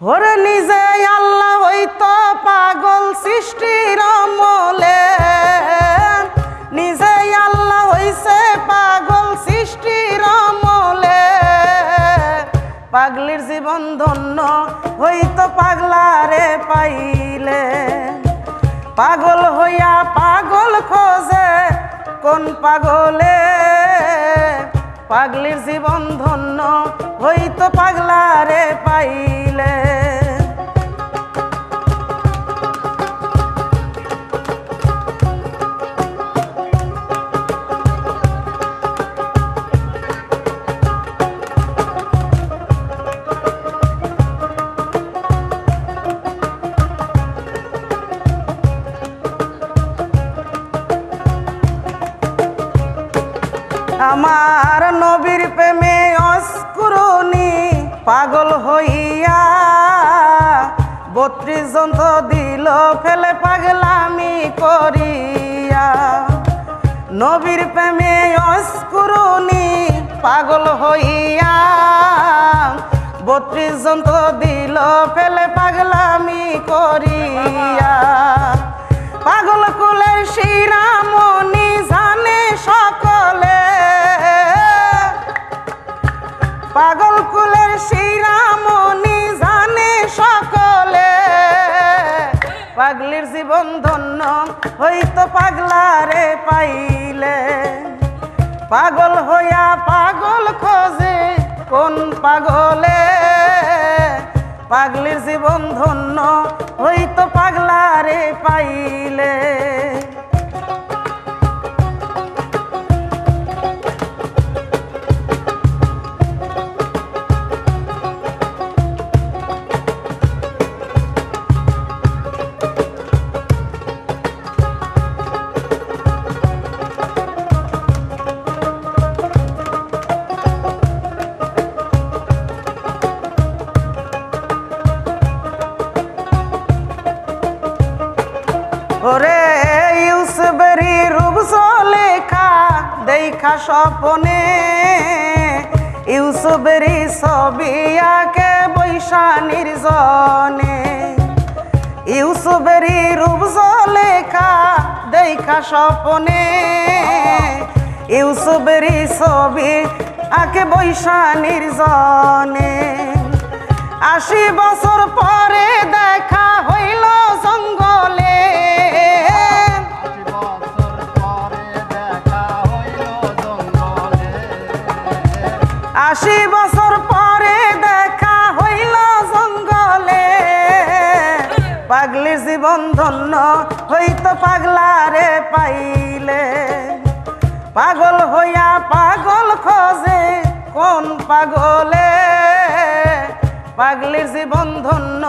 ওরে নিজে আল্লাহ হইতো পাগল সৃষ্টির আমলে, নিজে আল্লাহ হইছে পাগল সৃষ্টির আমলে। পাগলির জীবন ধন্য হইতো পাগলারে পাইলে, পাগল হইয়া পাগল খোঁজে কোন পাগলে। পাগলির জীবন ধন্য হইতো পাগলারে পাইলে। আমার নবীর প্রেমে অস্কুরনি পাগল হইয়া, 32 জন তো দিল ফেলে পাগলামি করিয়া। নবীর প্রেমে অস্কুরনি পাগল হইয়া, 32 জন তো দিল ফেলে পাগলামি করিয়া। পাগল কুলের শিরামণি জানে সকলে, পাগল কুলের শিরামণি জানে সকলে। পাগলির জীবন ধন্য হইতো পাগলারে পাইলে, পাগল হইয়া পাগল খোঁজে কোন পাগলে। পাগলির জীবন ধন্য হইতো পাগলারে পাইলে। ওরে ইউসুফেরি রূপ লেখা দেখা স্বপনে, ইউসুফেরি ছবি আঁকে বৈশা নির্জনে। ইউসুফেরি রূপ লেখা দেখা স্বপনে, ইউসুফেরি ছবি আঁকে বৈশা নির্জনে। 80 বছর পরে দেখা হইল জঙ্গলে, 80 বছর পরে দেখা হইল জঙ্গলে। পাগলির জীবন ধন্য হইতো পাগলারে পাইলে, পাগল হইয়া পাগল খোঁজে কোন পাগলে। পাগলির জীবন ধন্য